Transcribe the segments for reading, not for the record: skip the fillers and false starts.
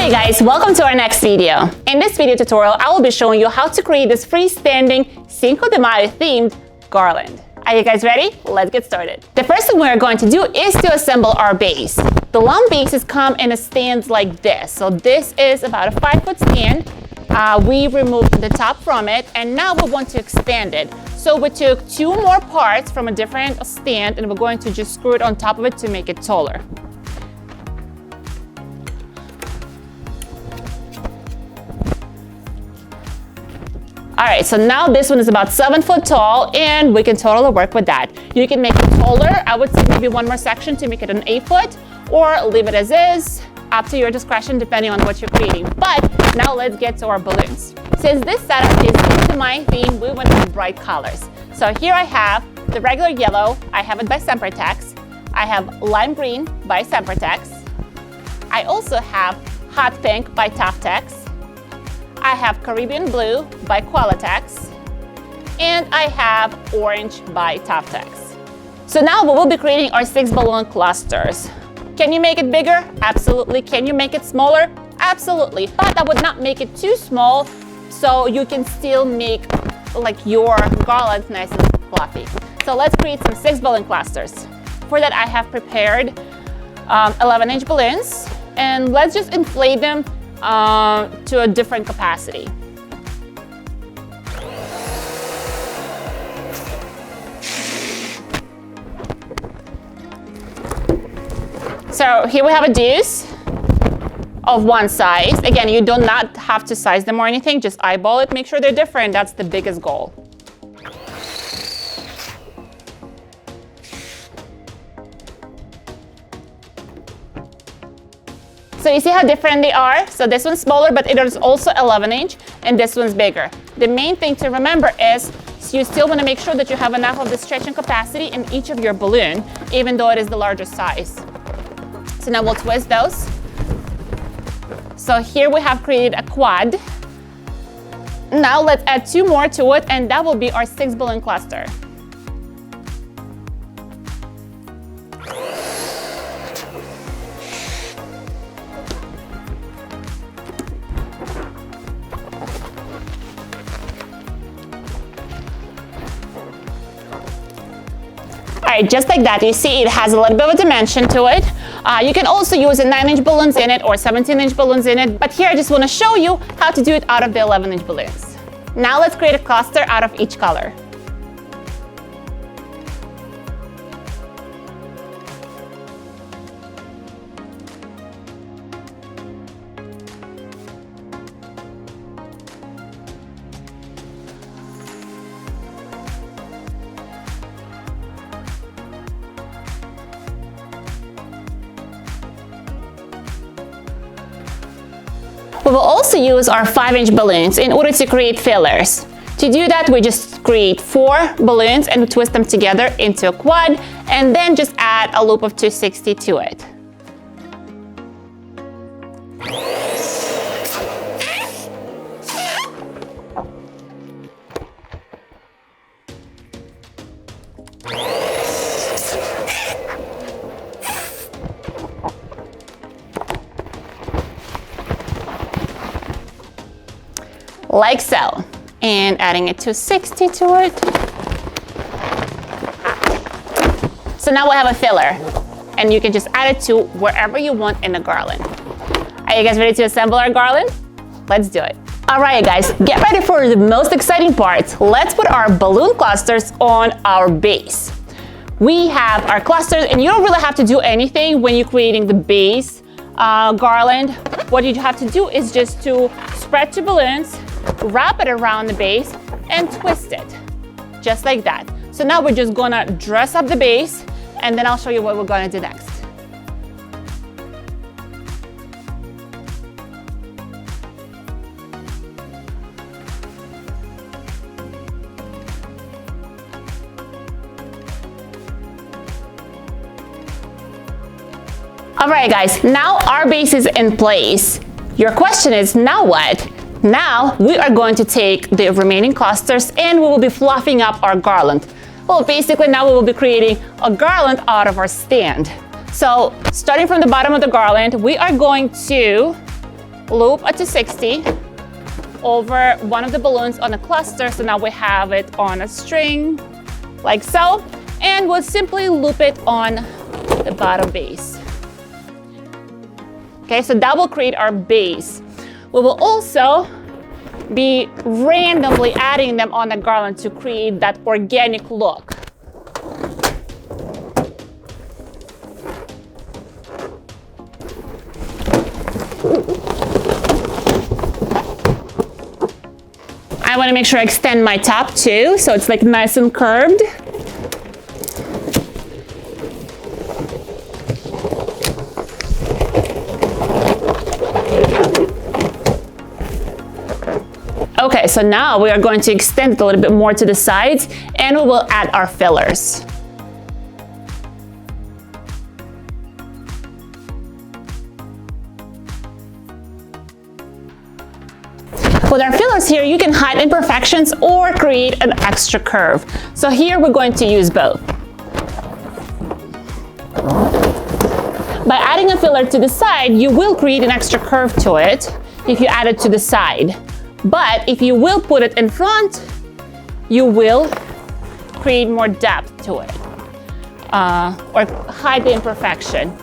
Hi guys, welcome to our next video. In this video tutorial, I will be showing you how to create this freestanding Cinco de Mayo themed garland. Are you guys ready? Let's get started. The first thing we're going to do is to assemble our base. The long bases come in a stand like this. So this is about a 5-foot stand. We removed the top from it and now we want to expand it. So we took 2 more parts from a different stand and we're going to just screw it on top of it to make it taller. All right, so now this one is about 7 foot tall and we can totally work with that. You can make it taller. I would say maybe 1 more section to make it an 8 foot or leave it as is, up to your discretion depending on what you're creating. But now let's get to our balloons. Since this setup is into my theme, we went with bright colors. So here I have the regular yellow, I have it by Sempertex. I have lime green by Sempertex. I also have hot pink by Tuftex. I have Caribbean blue by Qualatex, and I have orange by Tuftex. So now we will be creating our 6 balloon clusters. Can you make it bigger? Absolutely. Can you make it smaller? Absolutely. But I would not make it too small so you can still make like your garland nice and fluffy. So let's create some 6 balloon clusters. For that I have prepared 11-inch balloons, and let's just inflate them to a different capacity. So here we have a deuce of 1 size. Again, you do not have to size them or anything, just eyeball it, make sure they're different. That's the biggest goal. So you see how different they are? So this one's smaller, but it is also 11-inch, and this one's bigger. The main thing to remember is you still want to make sure that you have enough of the stretching capacity in each of your balloon, even though it is the larger size. So now we'll twist those. So here we have created a quad. Now let's add 2 more to it, and that will be our 6 balloon cluster. All right, just like that, you see it has a little bit of a dimension to it. You can also use a 9-inch balloons in it or 17-inch balloons in it, but here I just want to show you how to do it out of the 11-inch balloons. Now let's create a cluster out of each color. We will also use our 5-inch balloons in order to create fillers. To do that, we just create 4 balloons and twist them together into a quad, and then just add a loop of 260 to it. Like so, and adding a 260 to it. So now we have a filler, and you can just add it to wherever you want in the garland. Are you guys ready to assemble our garland? Let's do it. All right, guys, get ready for the most exciting part. Let's put our balloon clusters on our base. We have our clusters, and you don't really have to do anything when you're creating the base garland. What you have to do is just to spread 2 balloons, wrap it around the base, and twist it, just like that. So now we're just gonna dress up the base, and then I'll show you what we're gonna do next. All right, guys, now our base is in place. Your question is, now what? Now we are going to take the remaining clusters and we will be fluffing up our garland. Well, basically now we will be creating a garland out of our stand. So starting from the bottom of the garland, we are going to loop a 260 over one of the balloons on a cluster, so now we have it on a string, like so, and we'll simply loop it on the bottom base. Okay, so that will create our base. We will also be randomly adding them on the garland to create that organic look. I want to make sure I extend my top too, so it's like nice and curved. Okay, so now we are going to extend it a little bit more to the sides, and we will add our fillers. With our fillers here, you can hide imperfections or create an extra curve. So here we're going to use both. By adding a filler to the side, you will create an extra curve to it if you add it to the side. But if you will put it in front, you will create more depth to it or hide the imperfection.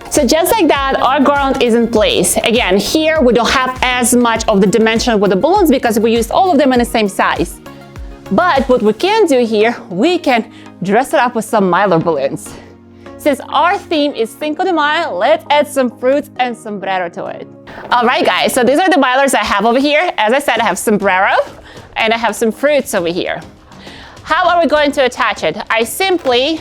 So just like that, our garland is in place. Again, here we don't have as much of the dimension with the balloons because we used all of them in the same size. But what we can do here, we can dress it up with some mylar balloons. Since our theme is Cinco de Mayo, let's add some fruits and sombrero to it. All right, guys, so these are the mylars I have over here. As I said, I have sombrero and I have some fruits over here. How are we going to attach it? I simply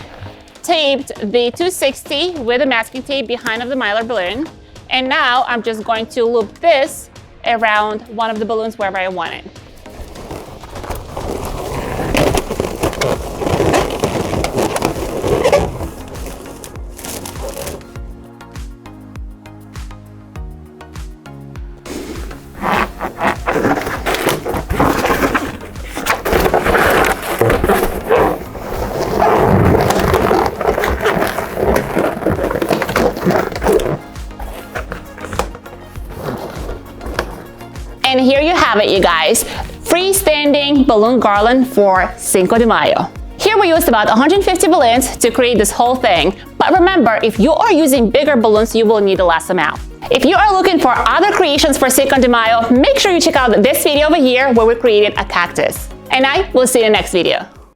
taped the 260 with a masking tape behind of the mylar balloon, and now I'm just going to loop this around one of the balloons wherever I want it. And here you have it, you guys. Freestanding balloon garland for Cinco de Mayo. Here we used about 150 balloons to create this whole thing. But remember, if you are using bigger balloons, you will need a less amount. If you are looking for other creations for Cinco de Mayo, make sure you check out this video over here where we created a cactus. And I will see you in the next video.